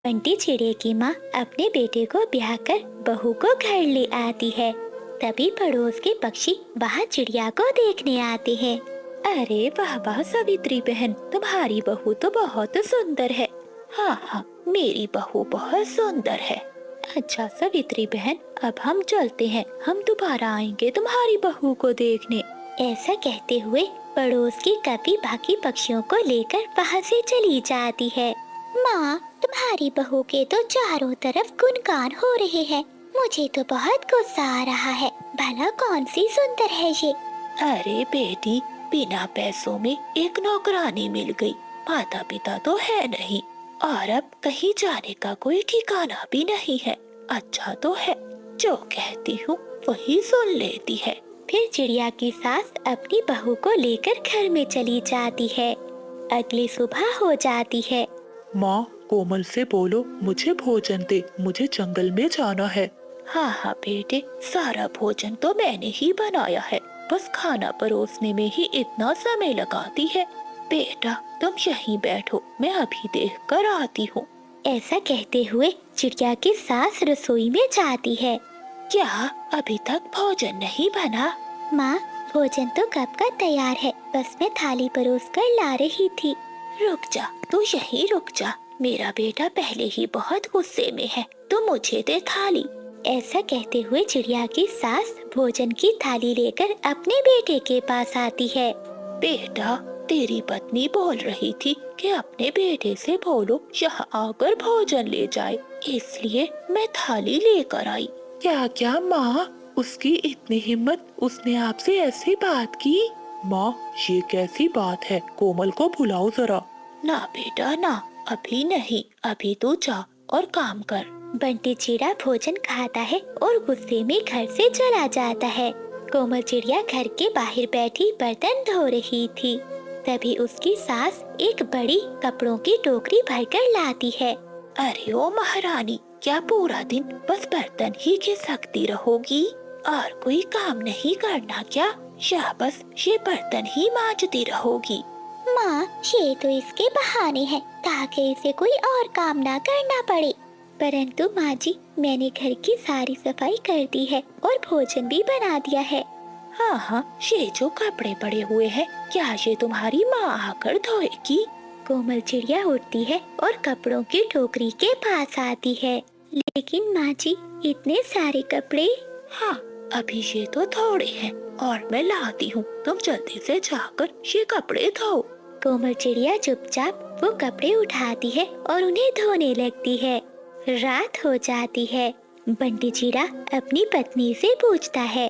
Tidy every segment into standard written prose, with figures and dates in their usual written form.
बंटी चिड़िया की माँ अपने बेटे को ब्याह कर बहू को घर ले आती है। तभी पड़ोस के पक्षी वहाँ चिड़िया को देखने आते हैं। अरे वाह वाह सावित्री बहन, तुम्हारी बहू तो बहुत सुंदर है। हाँ हाँ, मेरी बहू बहुत सुंदर है। अच्छा सावित्री बहन, अब हम चलते हैं, हम दोबारा आएंगे तुम्हारी बहू को देखने। ऐसा कहते हुए पड़ोस की कभी बाकी पक्षियों को लेकर वहाँ से चली जाती है। माँ, तुम्हारी बहू के तो चारों तरफ गुणगान हो रहे हैं। मुझे तो बहुत गुस्सा आ रहा है। भला कौन सी सुंदर है ये? अरे बेटी, बिना पैसों में एक नौकरानी मिल गई। माता पिता तो है नहीं और अब कहीं जाने का कोई ठिकाना भी नहीं है। अच्छा तो है, जो कहती हूँ वही सुन लेती है। फिर चिड़िया की सास अपनी बहू को लेकर घर में चली जाती है। अगली सुबह हो जाती है। माँ, कोमल से बोलो मुझे भोजन दे, मुझे जंगल में जाना है। हाँ हाँ बेटे, सारा भोजन तो मैंने ही बनाया है, बस खाना परोसने में ही इतना समय लगाती है। बेटा तुम यहीं बैठो, मैं अभी देख कर आती हूँ। ऐसा कहते हुए चिड़िया की सास रसोई में जाती है। क्या अभी तक भोजन नहीं बना? माँ, भोजन तो कब का तैयार है, बस मैं थाली परोस कर ला रही थी। रुक जा, तू यहीं रुक जा, मेरा बेटा पहले ही बहुत गुस्से में है, तो मुझे दे थाली। ऐसा कहते हुए चिड़िया की सास भोजन की थाली लेकर अपने बेटे के पास आती है। बेटा, तेरी पत्नी बोल रही थी कि अपने बेटे से बोलो यहाँ आकर भोजन ले जाए, इसलिए मैं थाली लेकर आई। क्या क्या माँ, उसकी इतनी हिम्मत, उसने आपसे ऐसी बात की? माँ, ये कैसी बात है? कोमल को बुलाओ जरा। ना बेटा ना, अभी नहीं, अभी तू जा और काम कर। बंटी चिड़िया भोजन खाता है और गुस्से में घर से चला जाता है। कोमल चिड़िया घर के बाहर बैठी बर्तन धो रही थी। तभी उसकी सास एक बड़ी कपड़ों की टोकरी भरकर लाती है। अरे ओ महारानी, क्या पूरा दिन बस बर्तन ही घिसकती रहोगी और कोई काम नहीं करना क्या? या बस ये बर्तन ही मांजती रहोगी? माँ, ये तो इसके बहाने हैं ताकि इसे कोई और काम ना करना पड़े। परंतु माँ जी, मैंने घर की सारी सफाई कर दी है और भोजन भी बना दिया है। हाँ हाँ, ये जो कपड़े पड़े हुए हैं, क्या ये तुम्हारी माँ आकर धोएगी? कोमल चिड़िया उठती है और कपड़ों की टोकरी के पास आती है। लेकिन माँ जी, इतने सारे कपड़े। हाँ, अभी ये तो थोड़े हैं और मैं लाती हूँ, तुम जल्दी से जाकर ये कपड़े धो। कोमल चिड़िया चुपचाप वो कपड़े उठाती है और उन्हें धोने लगती है। रात हो जाती है। बंटी चिड़िया अपनी पत्नी से पूछता है।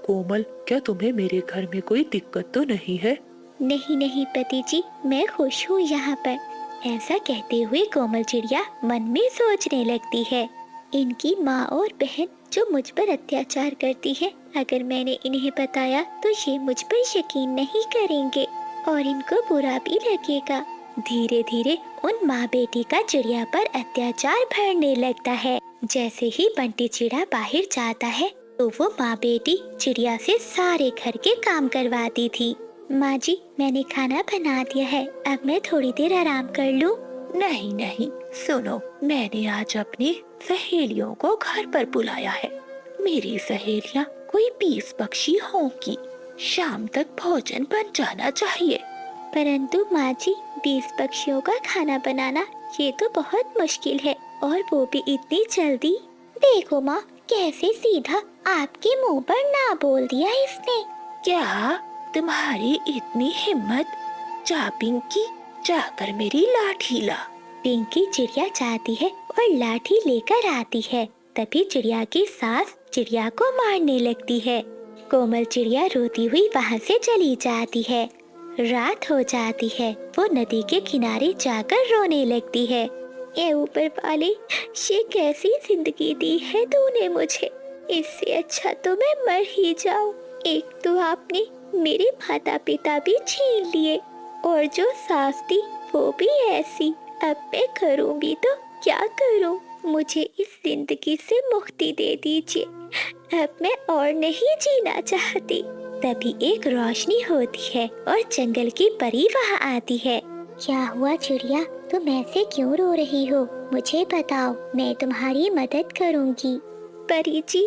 कोमल, क्या तुम्हें मेरे घर में कोई दिक्कत तो नहीं है? नहीं नहीं पति जी, मैं खुश हूँ यहाँ पर। ऐसा कहते हुए कोमल चिड़िया मन में सोचने लगती है, इनकी माँ और बहन जो मुझ पर अत्याचार करती है, अगर मैंने इन्हें बताया तो ये मुझ पर यकीन नहीं करेंगे और इनको बुरा भी लगेगा। धीरे धीरे उन माँ बेटी का चिड़िया पर अत्याचार बढ़ने लगता है। जैसे ही बंटी चिड़िया बाहर जाता है तो वो माँ बेटी चिड़िया से सारे घर के काम करवाती थी। माँ जी, मैंने खाना बना दिया है, अब मैं थोड़ी देर आराम कर लूं? नहीं नहीं, सुनो, मैंने आज अपनी सहेलियों को घर पर बुलाया है। मेरी सहेलियाँ कोई 20 पक्षी होंगी। शाम तक भोजन बन जाना चाहिए। परंतु माँ जी, 20 पक्षियों का खाना बनाना ये तो बहुत मुश्किल है, और वो भी इतनी जल्दी। देखो माँ, कैसे सीधा आपके मुंह पर ना बोल दिया इसने। क्या तुम्हारी इतनी हिम्मत? जा पिंकी, जाकर मेरी लाठी ला। पिंकी चिड़िया जाती है और लाठी लेकर आती है। तभी चिड़िया की सास चिड़िया को मारने लगती है। कोमल चिड़िया रोती हुई वहाँ से चली जाती है। रात हो जाती है। वो नदी के किनारे जाकर रोने लगती है। ये ऊपर वाले, ये कैसी जिंदगी दी है तूने मुझे, इससे अच्छा तो मैं मर ही जाऊं। एक तो आपने मेरे माता पिता भी छीन लिए और जो सास थी वो भी ऐसी। अब मैं करूं भी तो क्या करूं? मुझे इस जिंदगी से मुक्ति दे दीजिए, अब मैं और नहीं जीना चाहती। तभी एक रोशनी होती है और जंगल की परी वहाँ आती है। क्या हुआ चिड़िया, तुम ऐसे क्यों रो रही हो? मुझे बताओ, मैं तुम्हारी मदद करूंगी। परी जी,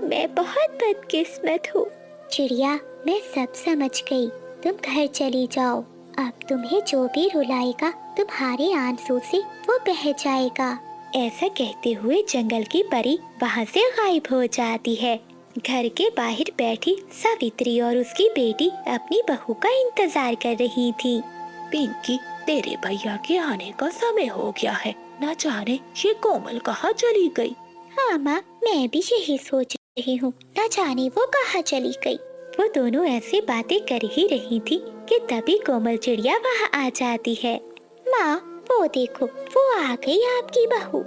मैं बहुत बदकिस्मत हूँ। चिड़िया, मैं सब समझ गई, तुम घर चली जाओ। अब तुम्हें जो भी रुलाएगा तुम्हारे आंसू से वो बह जाएगा। ऐसा कहते हुए जंगल की परी वहाँ से गायब हो जाती है। घर के बाहर बैठी सावित्री और उसकी बेटी अपनी बहू का इंतजार कर रही थी। पिंकी, तेरे भैया के आने का समय हो गया है, न जाने ये कोमल कहाँ चली गई। हाँ माँ, मैं भी यही सोच रही हूँ, न जाने वो कहाँ चली गई। वो दोनों ऐसी बातें कर ही रही थी कि तभी कोमल चिड़िया वहाँ आ जाती है। माँ, वो देखो, वो आ गई आपकी बहू।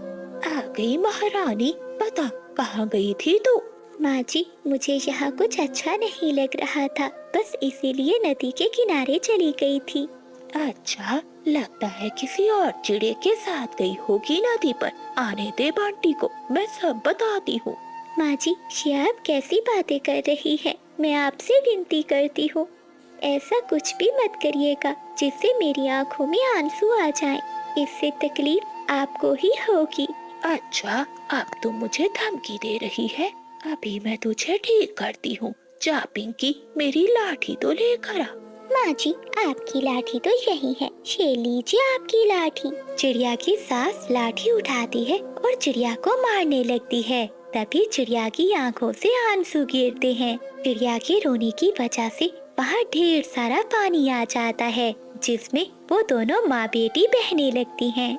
आ गई महारानी, बता कहाँ गई थी तू? माँ जी, मुझे यहाँ कुछ अच्छा नहीं लग रहा था, बस इसीलिए नदी के किनारे चली गई थी। अच्छा, लगता है किसी और चिड़े के साथ गई होगी नदी पर। आने दे बंटी को, मैं सब बताती हूँ। माँ जी, ये आप कैसी बातें कर रही है? मैं आपसे विनती करती हूँ, ऐसा कुछ भी मत करिएगा जिससे मेरी आंखों में आंसू आ जाएं। इससे तकलीफ आपको ही होगी। अच्छा, अब तुम मुझे धमकी दे रही है। अभी मैं तुझे ठीक करती हूँ। जा पिंकी, मेरी लाठी तो लेकर आ। माँ जी, आपकी लाठी तो यही है, ये लीजिए आपकी लाठी। चिड़िया की सास लाठी उठाती है और चिड़िया को मारने लगती है। तभी चिड़िया की आंखों से आंसू गिरते हैं। चिड़िया के रोने की वजह से वहाँ ढेर सारा पानी आ जाता है, जिसमें वो दोनों माँ बेटी बहने लगती हैं।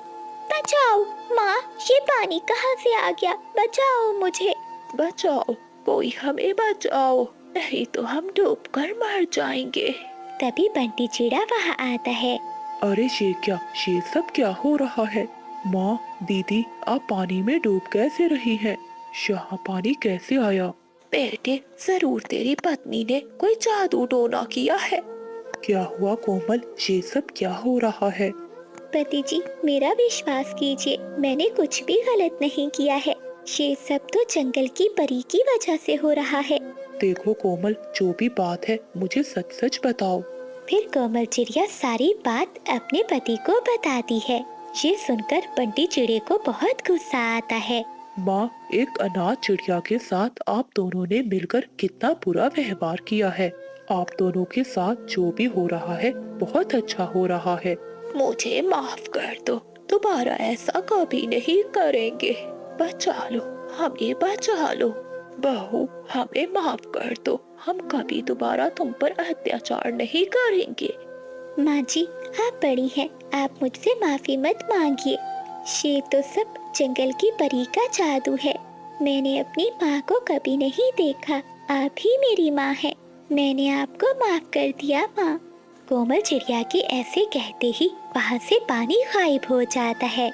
बचाओ माँ, ये पानी कहाँ से आ गया? बचाओ मुझे। बचाओ, कोई हमें बचाओ, नहीं तो हम डूबकर मर जाएंगे। तभी बंटी चिड़ा वहाँ आता है। अरे ये सब क्या हो रहा है? माँ, दीदी, आप पानी में डूब कैसे रही हैं? यहाँ पानी कैसे आया? बेटे, जरूर तेरी पत्नी ने कोई जादू टोना किया है। क्या हुआ कोमल, ये सब क्या हो रहा है? पति जी, मेरा विश्वास कीजिए, मैंने कुछ भी गलत नहीं किया है। ये सब तो जंगल की परी की वजह से हो रहा है। देखो कोमल, जो भी बात है मुझे सच सच बताओ। फिर कोमल चिड़िया सारी बात अपने पति को बताती है। ये सुनकर बंटी चिड़े को बहुत गुस्सा आता है। माँ, एक अनाथ चिड़िया के साथ आप दोनों ने मिलकर कितना बुरा व्यवहार किया है। आप दोनों के साथ जो भी हो रहा है बहुत अच्छा हो रहा है। मुझे माफ कर दो, दोबारा ऐसा कभी नहीं करेंगे। बचा लो, हमें बचा लो। बहू, हमें माफ कर दो, हम कभी दोबारा तुम पर अत्याचार नहीं करेंगे। माँ जी, आप बड़ी हैं, आप मुझसे माफी मत मांगिए। ये तो सब जंगल की परी का जादू है। मैंने अपनी माँ को कभी नहीं देखा, आप ही मेरी माँ हैं। मैंने आपको माफ कर दिया माँ। कोमल चिड़िया के ऐसे कहते ही वहाँ से पानी गायब हो जाता है।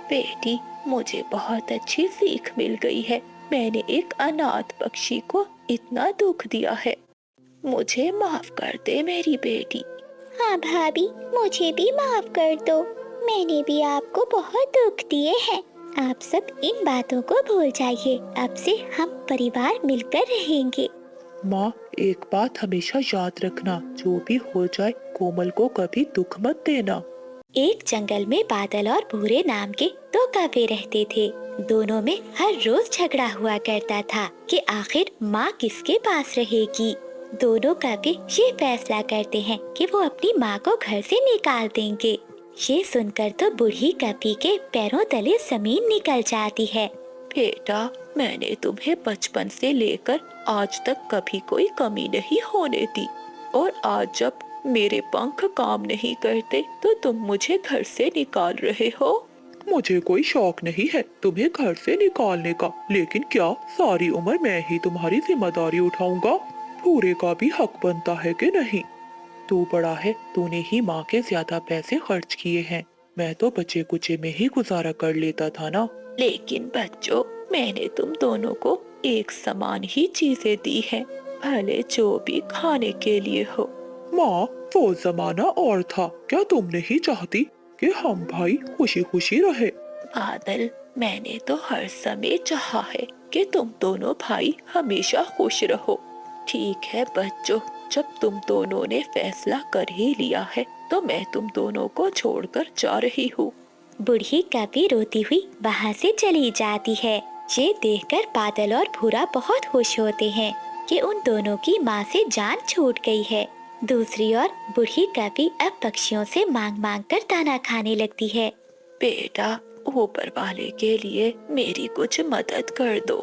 बेटी, मुझे बहुत अच्छी सीख मिल गई है। मैंने एक अनाथ पक्षी को इतना दुख दिया है। मुझे माफ कर दे मेरी बेटी। हाँ भाभी, मुझे भी माफ कर दो। मैंने भी आपको बहुत दुख दिए हैं। आप सब इन बातों को भूल जाइए। अब से हम परिवार मिलकर रहेंगे। माँ, एक बात हमेशा याद रखना, जो भी हो जाए कोमल को कभी दुख मत देना। एक जंगल में बादल और भूरे नाम के दो कौवे रहते थे। दोनों में हर रोज झगड़ा हुआ करता था कि आखिर माँ किसके पास रहेगी। दोनों कौवे ये फैसला करते हैं कि वो अपनी माँ को घर से निकाल देंगे। ये सुनकर तो बूढ़ी कौवी के पैरों तले जमीन निकल जाती है। बेटा, मैंने तुम्हें बचपन से लेकर आज तक कभी कोई कमी नहीं होने दी, और आज जब मेरे पंख काम नहीं करते तो तुम मुझे घर से निकाल रहे हो। मुझे कोई शौक नहीं है तुम्हें घर से निकालने का, लेकिन क्या सारी उम्र मैं ही तुम्हारी जिम्मेदारी उठाऊंगा? पूरे का भी हक बनता है कि नहीं? तू बड़ा है, तूने ही माँ के ज्यादा पैसे खर्च किए हैं। मैं तो बचे कुचे में ही गुजारा कर लेता था ना। लेकिन बच्चों, मैंने तुम दोनों को एक समान ही चीजें दी हैं, भले जो भी खाने के लिए हो। माँ, वो जमाना और था, क्या तुम नहीं चाहती कि हम भाई खुशी खुशी रहे? बादल, मैंने तो हर समय चाहा है कि तुम दोनों भाई हमेशा खुश रहो। ठीक है बच्चों, जब तुम दोनों ने फैसला कर ही लिया है तो मैं तुम दोनों को छोड़कर जा रही हूँ। बूढ़ी कभी रोती हुई वहाँ से चली जाती है। ये देखकर बादल और भूरा बहुत खुश होते हैं कि उन दोनों की माँ से जान छूट गई है। दूसरी ओर बूढ़ी कभी अब पक्षियों से मांग मांग कर दाना खाने लगती है। बेटा, ऊपर वाले के लिए मेरी कुछ मदद कर दो।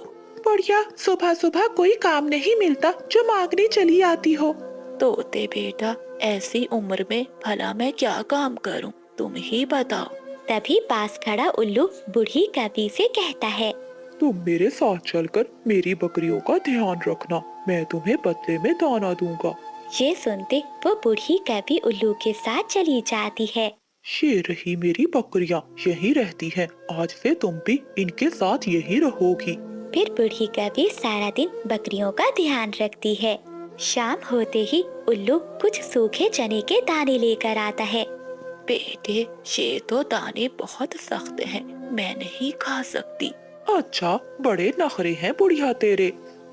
बुढ़िया, सुबह सुबह कोई काम नहीं मिलता जो मांगने चली आती हो। तोते बेटा, ऐसी उम्र में भला मैं क्या काम करूं, तुम ही बताओ। तभी पास खड़ा उल्लू बूढ़ी कभी से कहता है, तुम मेरे साथ चलकर मेरी बकरियों का ध्यान रखना, मैं तुम्हें बदले में दाना दूंगा। ये सुनते वो बूढ़ी कभी उल्लू के साथ चली जाती है। ये रही मेरी बकरियां, यहीं रहती हैं। आज से तुम भी इनके साथ यहीं रहोगी। फिर बूढ़ी कभी सारा दिन बकरियों का ध्यान रखती है। शाम होते ही उल्लू कुछ सूखे चने के दाने लेकर आता है। बेटे, ये तो दाने बहुत सख्त हैं, मैं नहीं खा सकती। अच्छा, बड़े नखरे हैं बुढ़िया तेरे।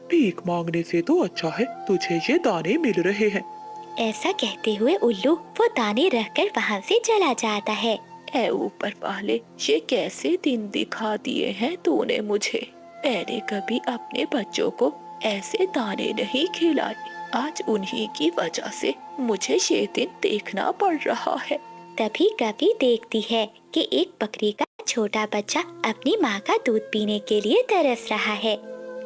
भीख मांगने से तो अच्छा है तुझे ये दाने मिल रहे हैं। ऐसा कहते हुए उल्लू वो दाने रखकर वहाँ से चला जाता है। ऐ ऊपर वाले, ये कैसे दिन दिखा दिए हैं तूने मुझे। मैंने कभी अपने बच्चों को ऐसे दाने नहीं खिलाए। आज उन्हीं की वजह से मुझे ये दिन देखना पड़ रहा है। तभी कभी देखती है कि एक बकरी का छोटा बच्चा अपनी माँ का दूध पीने के लिए तरस रहा है।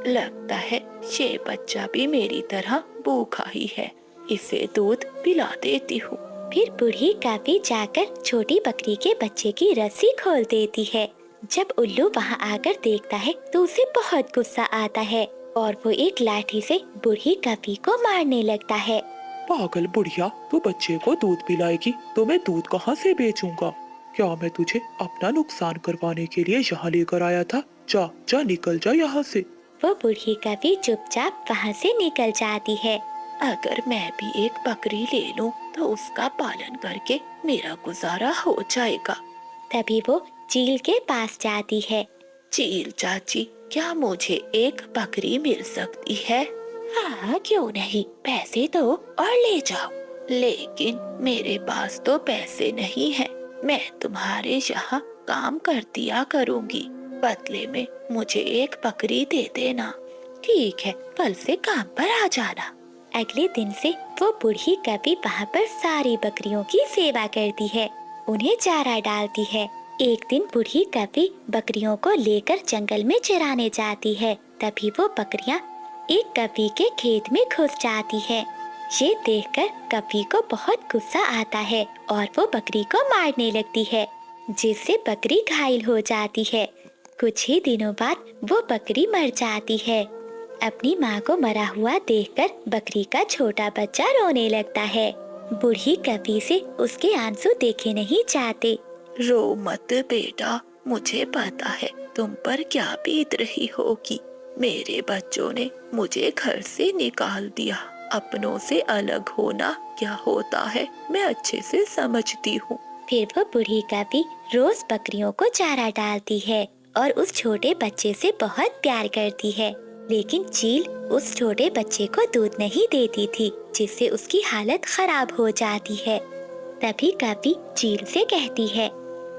लगता है ये बच्चा भी मेरी तरह भूखा ही है, इसे दूध पिला देती हूँ। फिर बूढ़ी कभी जाकर छोटी बकरी के बच्चे की रस्सी खोल देती है। जब उल्लू वहाँ आकर देखता है तो उसे बहुत गुस्सा आता है और वो एक लाठी से बूढ़ी कभी को मारने लगता है। पागल बुढ़िया, तू बच्चे को दूध पिलाएगी तो मैं दूध कहाँ से बेचूंगा? क्या मैं तुझे अपना नुकसान करवाने के लिए यहाँ लेकर आया था? जा जा, निकल जा यहाँ से। वो बूढ़ी कभी चुपचाप वहाँ से निकल जाती है। अगर मैं भी एक बकरी ले लूं तो उसका पालन करके मेरा गुजारा हो जाएगा। तभी वो चील के पास जाती है। चील चाची, क्या मुझे एक बकरी मिल सकती है? हाँ, क्यों नहीं, पैसे दो और ले जाओ। लेकिन मेरे पास तो पैसे नहीं हैं। मैं तुम्हारे यहाँ काम कर दिया करूँगी, बदले में मुझे एक बकरी दे देना। ठीक है, कल से काम पर आ जाना। अगले दिन से वो बूढ़ी कभी वहाँ पर सारी बकरियों की सेवा करती है, उन्हें चारा डालती है। एक दिन बूढ़ी कभी बकरियों को लेकर जंगल में चराने जाती है। तभी वो बकरियाँ एक कभी के खेत में घुस जाती है। ये देखकर कभी को बहुत गुस्सा आता है और वो बकरी को मारने लगती है, जिससे बकरी घायल हो जाती है। कुछ ही दिनों बाद वो बकरी मर जाती है। अपनी माँ को मरा हुआ देखकर बकरी का छोटा बच्चा रोने लगता है। बूढ़ी कभी से उसके आंसू देखे नहीं जाते। रो मत बेटा, मुझे पता है तुम पर क्या बीत रही होगी। मेरे बच्चों ने मुझे घर से निकाल दिया। अपनों से अलग होना क्या होता है मैं अच्छे से समझती हूँ। फिर वो बूढ़ी कभी रोज बकरियों को चारा डालती है और उस छोटे बच्चे से बहुत प्यार करती है। लेकिन चील उस छोटे बच्चे को दूध नहीं देती थी, जिससे उसकी हालत खराब हो जाती है। तभी कभी चील से कहती है,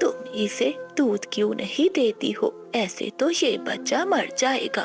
तुम इसे दूध क्यों नहीं देती हो? ऐसे तो ये बच्चा मर जाएगा।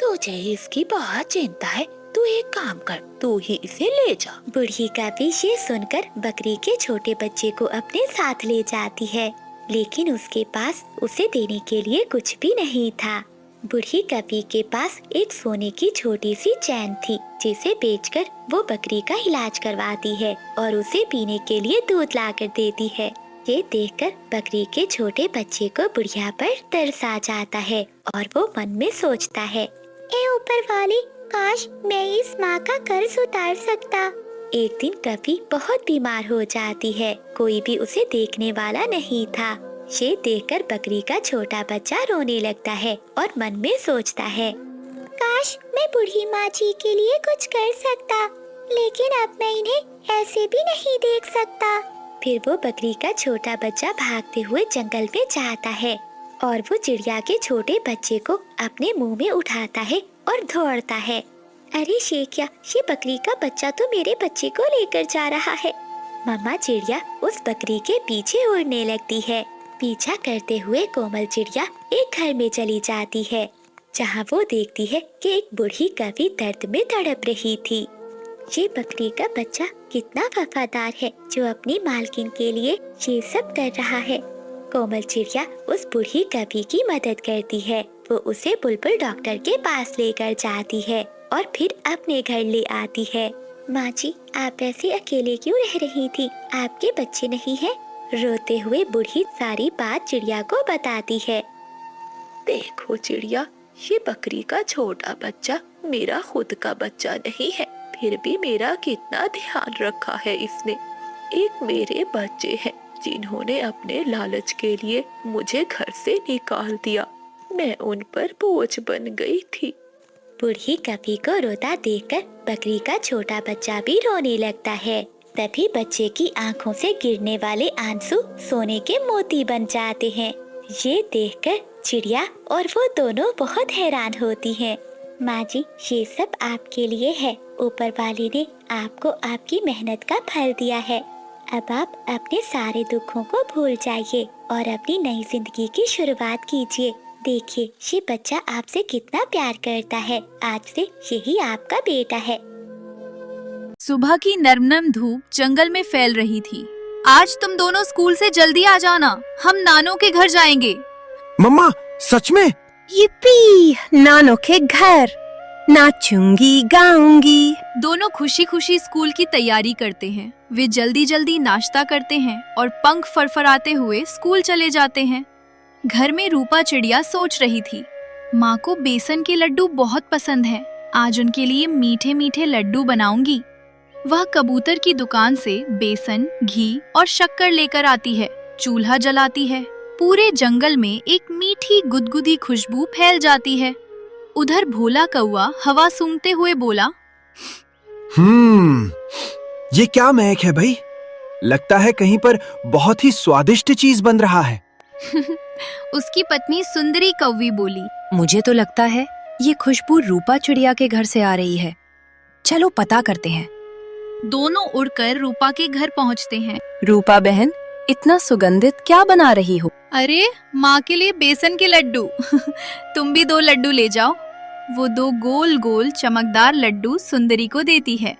तुझे इसकी बहुत चिंता है, तू एक काम कर, तू ही इसे ले जा। बूढ़ी कभी ये सुनकर बकरी के छोटे बच्चे को अपने साथ ले जाती है, लेकिन उसके पास उसे देने के लिए कुछ भी नहीं था। बूढ़ी कभी के पास एक सोने की छोटी सी चैन थी, जिसे बेचकर वो बकरी का इलाज करवाती है और उसे पीने के लिए दूध लाकर देती है। ये देखकर बकरी के छोटे बच्चे को बुढ़िया पर तरस आ जाता है और वो मन में सोचता है, ए ऊपर वाले, काश मैं इस माँ का कर्ज उतार सकता। एक दिन कभी बहुत बीमार हो जाती है, कोई भी उसे देखने वाला नहीं था। ये देखकर बकरी का छोटा बच्चा रोने लगता है और मन में सोचता है, काश मैं बूढ़ी माँ जी के लिए कुछ कर सकता, लेकिन अब मैं इन्हें ऐसे भी नहीं देख सकता। फिर वो बकरी का छोटा बच्चा भागते हुए जंगल में जाता है और वो चिड़िया के छोटे बच्चे को अपने मुंह में उठाता है और दौड़ता है। अरे शेखिया, ये बकरी का बच्चा तो मेरे बच्चे को लेकर जा रहा है। मम्मा चिड़िया उस बकरी के पीछे उड़ने लगती है। पीछा करते हुए कोमल चिड़िया एक घर में चली जाती है, जहाँ वो देखती है कि एक बूढ़ी कभी दर्द में तड़प रही थी। ये बकरी का बच्चा कितना वफादार है, जो अपनी मालकिन के लिए ये सब कर रहा है। कोमल चिड़िया उस बूढ़ी कभी की मदद करती है। वो उसे बुलबुल डॉक्टर के पास लेकर जाती है और फिर अपने घर ले आती है। माँ जी, आप ऐसे अकेले क्यों रह रही थी? आपके बच्चे नहीं है? रोते हुए बूढ़ी सारी बात चिड़िया को बताती है। देखो चिड़िया, ये बकरी का छोटा बच्चा मेरा खुद का बच्चा नहीं है, फिर भी मेरा कितना ध्यान रखा है इसने। एक मेरे बच्चे हैं जिन्होंने अपने लालच के लिए मुझे घर से निकाल दिया। मैं उन पर बोझ बन गई थी। बूढ़ी कभी को रोता देखकर बकरी का छोटा बच्चा भी रोने लगता है। तभी बच्चे की आंखों से गिरने वाले आंसू सोने के मोती बन जाते हैं। ये देखकर चिड़िया और वो दोनों बहुत हैरान होती हैं। माँ जी, ये सब आपके लिए है। ऊपर वाले ने आपको आपकी मेहनत का फल दिया है। अब आप अपने सारे दुखों को भूल जाइए और अपनी नई जिंदगी की शुरुआत कीजिए। देखिए, ये बच्चा आपसे कितना प्यार करता है। आज से यही आपका बेटा है। सुबह की नरम धूप जंगल में फैल रही थी। आज तुम दोनों स्कूल से जल्दी आ जाना, हम नानो के घर जाएंगे। मम्मा, सच में? yippee! नानो के घर नाचूंगी गाऊंगी। दोनों खुशी खुशी स्कूल की तैयारी करते हैं। वे जल्दी जल्दी नाश्ता करते हैं और पंख फरफराते हुए स्कूल चले जाते हैं। घर में रूपा चिड़िया सोच रही थी, माँ को बेसन के लड्डू बहुत पसंद हैं। आज उनके लिए मीठे मीठे लड्डू बनाऊंगी। वह कबूतर की दुकान से बेसन, घी और शक्कर लेकर आती है। चूल्हा जलाती है। पूरे जंगल में एक मीठी गुदगुदी खुशबू फैल जाती है। उधर भोला कौआ हवा सूंघते हुए बोला, ये क्या महक है भाई? लगता है कहीं पर बहुत ही स्वादिष्ट चीज बन रहा है। उसकी पत्नी सुंदरी कौवी बोली, मुझे तो लगता है ये खुशबू रूपा चिड़िया के घर से आ रही है। चलो पता करते हैं। दोनों उड़कर रूपा के घर पहुंचते हैं। रूपा बहन, इतना सुगंधित क्या बना रही हो? अरे, माँ के लिए बेसन के लड्डू। तुम भी 2 लड्डू ले जाओ। वो 2 गोल गोल चमकदार लड्डू सुंदरी को देती है।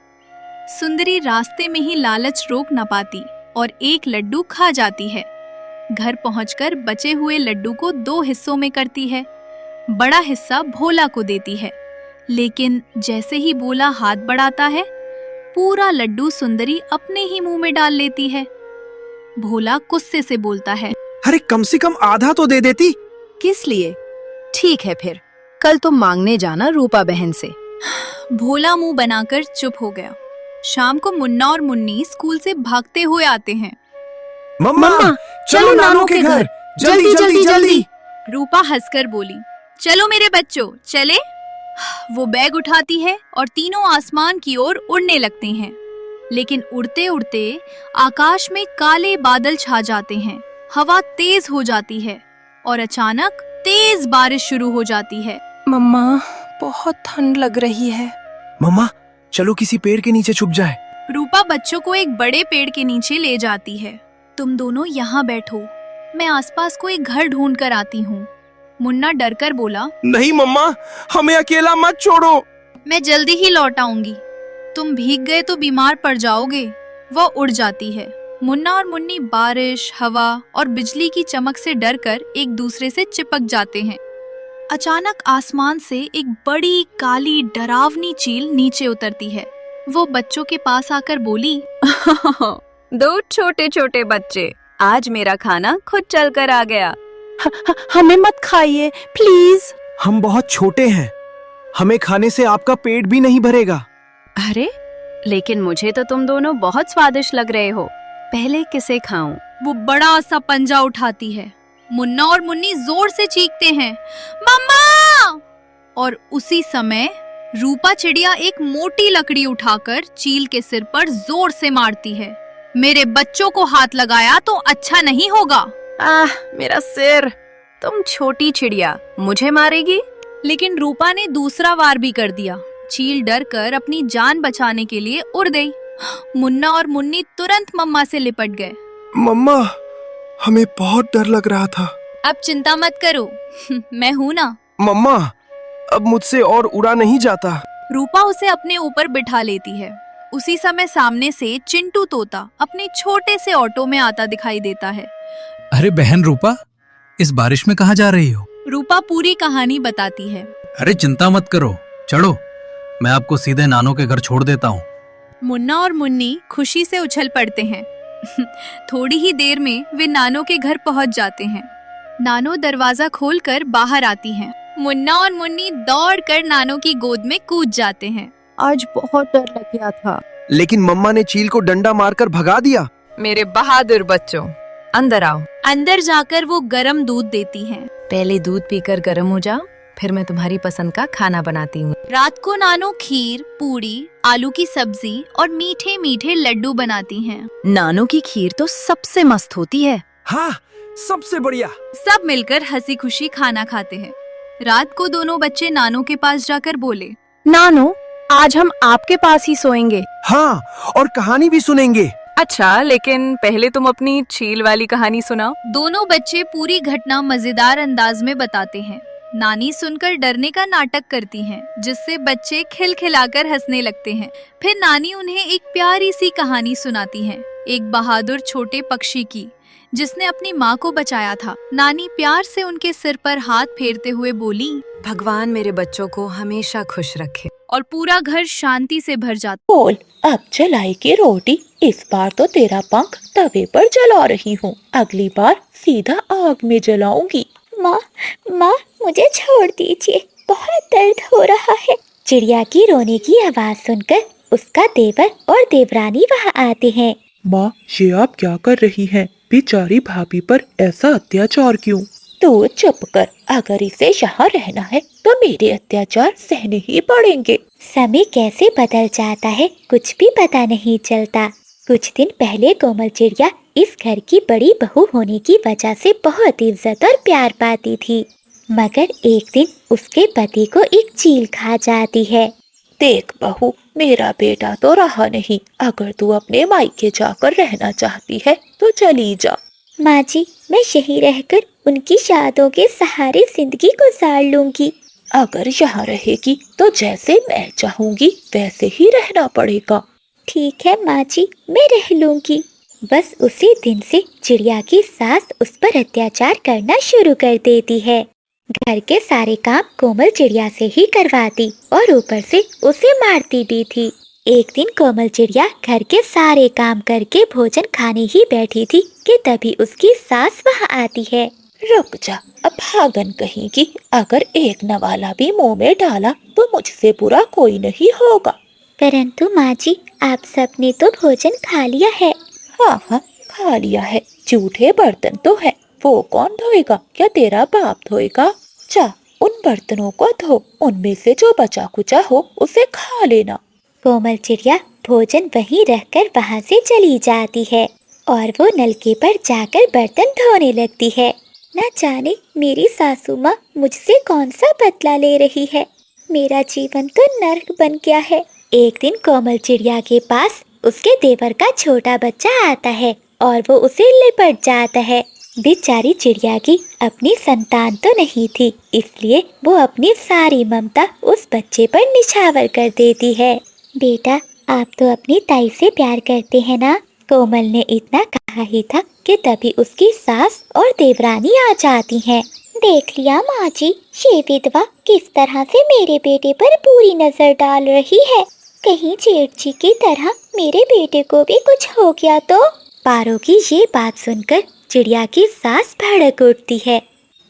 सुंदरी रास्ते में ही लालच रोक न पाती और एक लड्डू खा जाती है। घर पहुंचकर बचे हुए लड्डू को 2 हिस्सों में करती है। बड़ा हिस्सा भोला को देती है, लेकिन जैसे ही भोला हाथ बढ़ाता है, पूरा लड्डू सुंदरी अपने ही मुंह में डाल लेती है। भोला गुस्से से बोलता है, अरे कम से कम आधा तो दे देती। किस लिए? ठीक है, फिर कल तुम मांगने जाना रूपा बहन से। भोला मुंह बनाकर चुप हो गया। शाम को मुन्ना और मुन्नी स्कूल से भागते हुए आते हैं। मम्मा, चलो नानो के घर, जल्दी जल्दी जल्दी। रूपा हंसकर बोली, चलो मेरे बच्चों, चले। वो बैग उठाती है और तीनों आसमान की ओर उड़ने लगते हैं। लेकिन उड़ते उड़ते आकाश में काले बादल छा जाते हैं। हवा तेज हो जाती है और अचानक तेज बारिश शुरू हो जाती है। मम्मा, बहुत ठंड लग रही है। मम्मा, चलो किसी पेड़ के नीचे छुप जाए। रूपा बच्चों को एक बड़े पेड़ के नीचे ले जाती है। तुम दोनों यहाँ बैठो, मैं आसपास कोई घर ढूंढ कर आती हूँ। मुन्ना डरकर बोला, नहीं मम्मा, हमें अकेला मत छोड़ो। मैं जल्दी ही लौट आऊंगी। तुम भीग गए तो बीमार पड़ जाओगे। वह उड़ जाती है। मुन्ना और मुन्नी बारिश, हवा और बिजली की चमक से डरकर एक दूसरे से चिपक जाते हैं। अचानक आसमान से एक बड़ी काली डरावनी चील नीचे उतरती है। वो बच्चों के पास आकर बोली, 2 छोटे छोटे बच्चे, आज मेरा खाना खुद चल कर आ गया। हमें मत खाइए प्लीज। हम बहुत छोटे हैं, हमें खाने से आपका पेट भी नहीं भरेगा। अरे, लेकिन मुझे तो तुम दोनों बहुत स्वादिष्ट लग रहे हो। पहले किसे खाऊं? वो बड़ा सा पंजा उठाती है। मुन्ना और मुन्नी जोर से चीखते हैं, मम्मा! और उसी समय रूपा चिड़िया एक मोटी लकड़ी उठाकर चील के सिर पर जोर से मारती है। मेरे बच्चों को हाथ लगाया तो अच्छा नहीं होगा। मेरा सिर। तुम छोटी चिड़िया मुझे मारेगी? लेकिन रूपा ने दूसरा वार भी कर दिया। चील डरकर अपनी जान बचाने के लिए उड़ गई। मुन्ना और मुन्नी तुरंत मम्मा से लिपट गए। मम्मा, हमें बहुत डर लग रहा था। अब चिंता मत करो, मैं हूँ ना। मम्मा, अब मुझसे और उड़ा नहीं जाता। रूपा उसे अपने ऊपर बिठा लेती है। उसी समय सामने से चिंटू तोता अपने छोटे से ऑटो में आता दिखाई देता है। अरे बहन रूपा, इस बारिश में कहाँ जा रही हो? रूपा पूरी कहानी बताती है। अरे चिंता मत करो, चलो मैं आपको सीधे नानो के घर छोड़ देता हूँ। मुन्ना और मुन्नी खुशी से उछल पड़ते हैं। थोड़ी ही देर में वे नानो के घर पहुंच जाते हैं। नानो दरवाजा खोलकर बाहर आती हैं। मुन्ना और मुन्नी दौड़कर नानो की गोद में कूद जाते हैं। आज बहुत डर लग गया था। लेकिन मम्मा ने चील को डंडा मारकर भगा दिया। मेरे बहादुर बच्चों, अंदर आओ। अंदर जाकर वो गरम दूध देती हैं। पहले दूध पीकर गर्म हो जाओ, फिर मैं तुम्हारी पसंद का खाना बनाती हूँ। रात को नानो खीर, पूड़ी, आलू की सब्जी और मीठे मीठे लड्डू बनाती हैं। नानो की खीर तो सबसे मस्त होती है। हाँ, सबसे बढ़िया। सब मिलकर हंसी खुशी खाना खाते हैं। रात को दोनों बच्चे नानो के पास जाकर बोले, नानो, आज हम आपके पास ही सोएंगे। हाँ, और कहानी भी सुनेंगे। अच्छा, लेकिन पहले तुम अपनी चील वाली कहानी सुनाओ। दोनों बच्चे पूरी घटना मजेदार अंदाज में बताते हैं। नानी सुनकर डरने का नाटक करती हैं, जिससे बच्चे खिलखिलाकर हंसने लगते हैं। फिर नानी उन्हें एक प्यारी सी कहानी सुनाती हैं, एक बहादुर छोटे पक्षी की, जिसने अपनी माँ को बचाया था। नानी प्यार से उनके सिर पर हाथ फेरते हुए बोली, भगवान मेरे बच्चों को हमेशा खुश रखे। और पूरा घर शांति से भर जाता। बोल, अब जलाएगी रोटी। इस बार तो तेरा पंख तवे पर जला रही हूँ, अगली बार सीधा आग में जलाऊंगी। माँ, माँ, मुझे छोड़ दीजिए, बहुत दर्द हो रहा है। चिड़िया की रोने की आवाज सुनकर उसका देवर और देवरानी वहाँ आते हैं। माँ, ये आप क्या कर रही हैं? बेचारी भाभी पर ऐसा अत्याचार क्यों? तू चुप कर, अगर इसे यहाँ रहना है तो मेरे अत्याचार सहने ही पड़ेंगे। समय कैसे बदल जाता है कुछ भी पता नहीं चलता। कुछ दिन पहले कोमल चिड़िया इस घर की बड़ी बहू होने की वजह से बहुत इज्जत और प्यार पाती थी, मगर एक दिन उसके पति को एक चील खा जाती है। देख बहू, मेरा बेटा तो रहा नहीं, अगर तू अपने मायके जाकर रहना चाहती है तो चली जा। माँ जी, मैं यहीं रहकर उनकी यादों के सहारे जिंदगी गुजार लूंगी। अगर यहाँ रहेगी तो जैसे मैं चाहूंगी वैसे ही रहना पड़ेगा। ठीक है माँ जी, मैं रह लूंगी। बस उसी दिन से चिड़िया की सास उस पर अत्याचार करना शुरू कर देती है। घर के सारे काम कोमल चिड़िया से ही करवाती और ऊपर से उसे मारती भी थी। एक दिन कोमल चिड़िया घर के सारे काम करके भोजन खाने ही बैठी थी कि तभी उसकी सास वहाँ आती है। रुक जा, अब भागन कहेगी, अगर एक नवाला भी मुंह में डाला तो मुझसे बुरा कोई नहीं होगा। परंतु माँ जी, आप सबने तो भोजन खा लिया है। हाँ हाँ, खा लिया है। जूठे बर्तन तो है, वो कौन धोएगा? क्या तेरा बाप धोएगा? जा, उन बर्तनों को धो, उनमें से जो बचा कुचा हो उसे खा लेना। कोमल चिड़िया भोजन वहीं रखकर वहाँ से चली जाती है और वो नलके पर जाकर बर्तन धोने लगती है। न जाने मेरी सासू माँ मुझसे कौन सा बदला ले रही है। मेरा जीवन तो नर्क बन गया है। एक दिन कोमल चिड़िया के पास उसके देवर का छोटा बच्चा आता है और वो उसे लिपट जाता है। बेचारी चिड़िया की अपनी संतान तो नहीं थी, इसलिए वो अपनी सारी ममता उस बच्चे पर निछावर कर देती है। बेटा, आप तो अपनी ताई से प्यार करते हैं ना? कोमल ने इतना कहा ही था कि तभी उसकी सास और देवरानी आ जाती हैं। देख लिया माँ जी, ये विधवा किस तरह से मेरे बेटे पर बुरी नजर डाल रही है। कहीं जेठ जी की तरह मेरे बेटे को भी कुछ हो गया तो? पारो की ये बात सुनकर चिड़िया की सास भड़क उठती है।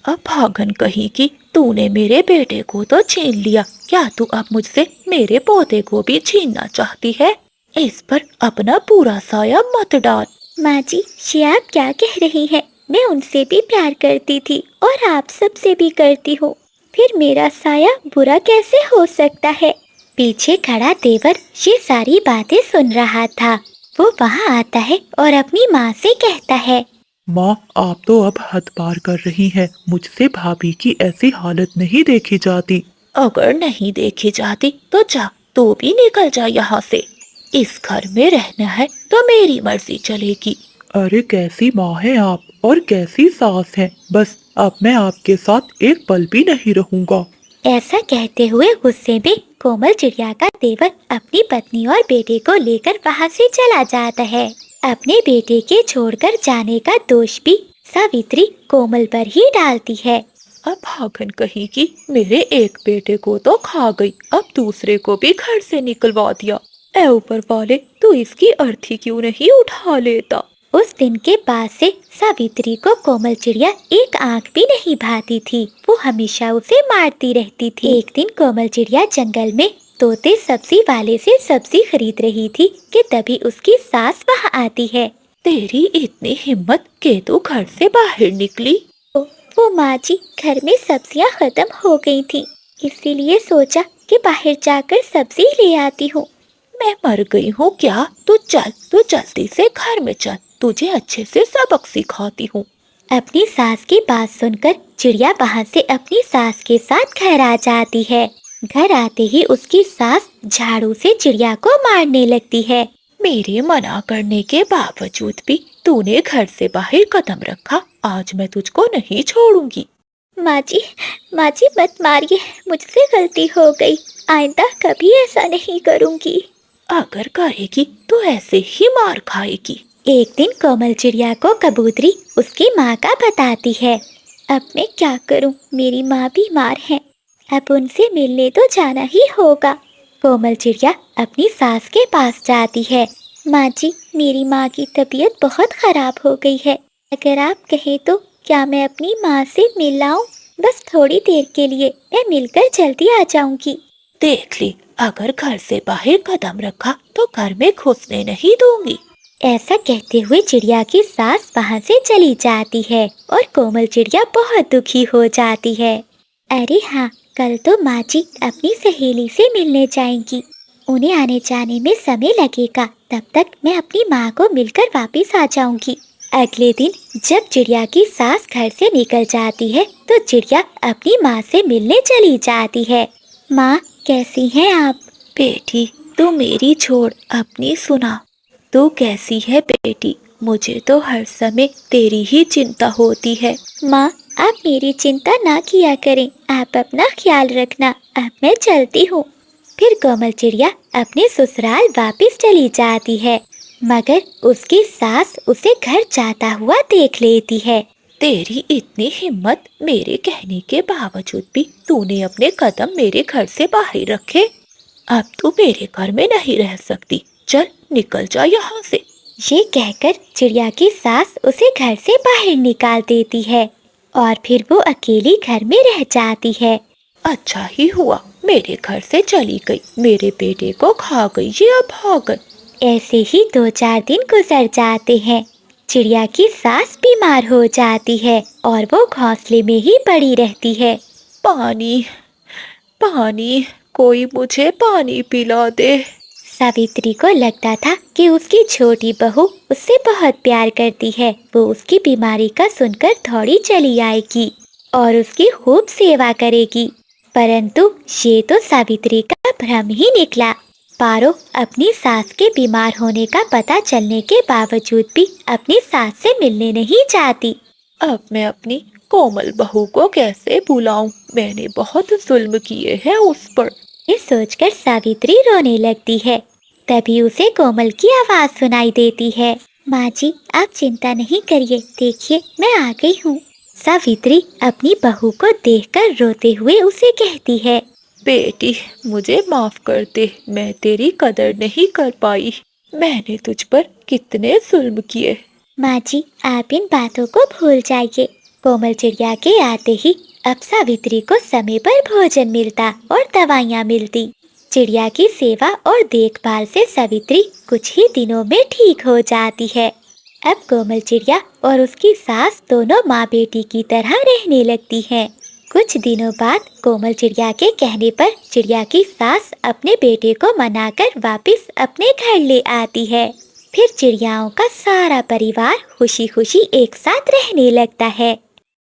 अब भागन कहेगी, तूने मेरे बेटे को तो छीन लिया, क्या तू अब मुझसे मेरे पोते को भी छीनना चाहती है? इस पर अपना पूरा साया मत डाल। माँ जी, ये आप क्या कह रही हैं? मैं उनसे भी प्यार करती थी और आप सबसे भी करती हूँ, फिर मेरा साया बुरा कैसे हो सकता है? पीछे खड़ा देवर ये सारी बातें सुन रहा था। वो वहाँ आता है और अपनी माँ से कहता है, माँ, आप तो अब हद पार कर रही हैं। मुझसे भाभी की ऐसी हालत नहीं देखी जाती। अगर नहीं देखी जाती तो जा, तू भी निकल जा यहाँ से। इस घर में रहना है तो मेरी मर्जी चलेगी। अरे कैसी माँ है आप? और कैसी सास है, बस अब मैं आपके साथ एक पल भी नहीं रहूंगा। ऐसा कहते हुए गुस्से में कोमल चिड़िया का देवर अपनी पत्नी और बेटे को लेकर वहाँ से चला जाता है। अपने बेटे के छोड़कर जाने का दोष भी सावित्री कोमल पर ही डालती है। अब भागन कहेगी, मेरे एक बेटे को तो खा गई, अब दूसरे को भी घर से निकलवा दिया। ऐ ऊपर वाले, तू इसकी अर्थी क्यों नहीं उठा लेता। उस दिन के बाद से सावित्री को कोमल चिड़िया एक आंख भी नहीं भाती थी। वो हमेशा उसे मारती रहती थी। एक दिन कोमल चिड़िया जंगल में तोते सब्जी वाले से सब्जी खरीद रही थी कि तभी उसकी सास वहाँ आती है। तेरी इतनी हिम्मत कि तू घर से बाहर निकली। वो माँ जी, घर में सब्जियाँ खत्म हो गई थी, इसीलिए सोचा कि बाहर जाकर सब्जी ले आती हूँ। मैं मर गई हूँ क्या? तू जल्दी से घर में चल, तुझे अच्छे से सबक सिखाती हूँ। अपनी सास की बात सुनकर चिड़िया वहाँ से अपनी सास के साथ घर आ जाती है। घर आते ही उसकी सास झाड़ू से चिड़िया को मारने लगती है। मेरे मना करने के बावजूद भी तूने घर से बाहर कदम रखा, आज मैं तुझको नहीं छोड़ूंगी। माँ जी मत मारिए, मुझसे गलती हो गई, आइंदा कभी ऐसा नहीं करूँगी। अगर करेगी तो ऐसे ही मार खाएगी। एक दिन कोमल चिड़िया को कबूतरी उसकी माँ का बताती है। अब मैं क्या करूँ, मेरी माँ बीमार है, अब उनसे मिलने तो जाना ही होगा। कोमल चिड़िया अपनी सास के पास जाती है। माँ जी, मेरी माँ की तबीयत बहुत खराब हो गई है, अगर आप कहें तो क्या मैं अपनी माँ से मिल आऊं? बस थोड़ी देर के लिए, मैं मिलकर जल्दी आ जाऊंगी। देख ली, अगर घर से बाहर कदम रखा तो घर में घुसने नहीं दूंगी। ऐसा कहते हुए चिड़िया की सास वहाँ से चली जाती है और कोमल चिड़िया बहुत दुखी हो जाती है। अरे हाँ, कल तो माँ जी अपनी सहेली से मिलने जाएंगी, उन्हें आने जाने में समय लगेगा, तब तक मैं अपनी माँ को मिलकर वापस आ जाऊंगी। अगले दिन जब चिड़िया की सास घर से निकल जाती है तो चिड़िया अपनी माँ से मिलने चली जाती है। माँ, कैसी हैं आप? बेटी, तू मेरी छोड़ अपनी सुना। तू कैसी है बेटी? मुझे तो हर समय तेरी ही चिंता होती है। माँ, आप मेरी चिंता ना किया करें, आप अपना ख्याल रखना, अब मैं चलती हूँ। फिर कोमल चिड़िया अपने ससुराल वापस चली जाती है, मगर उसकी सास उसे घर जाता हुआ देख लेती है। तेरी इतनी हिम्मत, मेरे कहने के बावजूद भी तूने अपने कदम मेरे घर से बाहर रखे। अब तू मेरे घर में नहीं रह सकती, चल निकल जा यहाँ से। ये कहकर चिड़िया की सास उसे घर से बाहर निकाल देती है और फिर वो अकेली घर में रह जाती है। अच्छा ही हुआ मेरे घर से चली गई, मेरे बेटे को खा गई ये अभागन। ऐसे ही 2-4 दिन गुजर जाते हैं। चिड़िया की सास बीमार हो जाती है और वो घोंसले में ही पड़ी रहती है। पानी पानी, कोई मुझे पानी पिला दे। सावित्री को लगता था कि उसकी छोटी बहू उससे बहुत प्यार करती है, वो उसकी बीमारी का सुनकर थोड़ी चली आएगी और उसकी खूब सेवा करेगी, परंतु ये तो सावित्री का भ्रम ही निकला। पारो अपनी सास के बीमार होने का पता चलने के बावजूद भी अपनी सास से मिलने नहीं चाहती। अब मैं अपनी कोमल बहू को कैसे भुलाऊं? मैंने बहुत जुल्म किए हैं उस पर। ये सोचकर सावित्री रोने लगती है। तभी उसे कोमल की आवाज सुनाई देती है। माँ जी, आप चिंता नहीं करिए, देखिए मैं आ गई हूँ। सावित्री अपनी बहू को देखकर रोते हुए उसे कहती है, बेटी, मुझे माफ कर दे, मैं तेरी कदर नहीं कर पाई। मैंने तुझ पर कितने जुल्म किए। माँ जी, आप इन बातों को भूल जाइए। कोमल चिड़िया के आते ही अब सावित्री को समय पर भोजन मिलता और दवाइयाँ मिलती। चिड़िया की सेवा और देखभाल से सावित्री कुछ ही दिनों में ठीक हो जाती है। अब कोमल चिड़िया और उसकी सास दोनों माँ बेटी की तरह रहने लगती हैं। कुछ दिनों बाद कोमल चिड़िया के कहने पर चिड़िया की सास अपने बेटे को मनाकर वापस अपने घर ले आती है। फिर चिड़ियाओं का सारा परिवार खुशी खुशी एक साथ रहने लगता है।